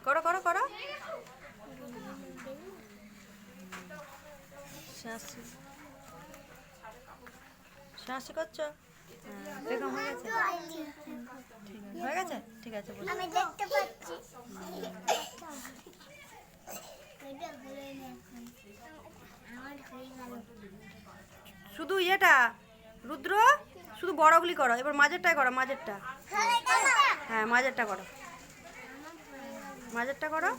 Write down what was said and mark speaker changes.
Speaker 1: করো করো করো। শাসি শাসি করছো? হ্যাঁ, বেগম হয়ে গেছে। হয়ে গেছে, ঠিক আছে বলো।
Speaker 2: আমি দেখতে পাচ্ছি। আমার হয়ে গেল।
Speaker 1: শুধু ইয়েটা রুদ্র, শুধু বড়গুলি করো, এবার মাঝেরটাই করো, মাঝেরটা। হ্যাঁ মাঝেরটা করো, মাঝেরটা করো।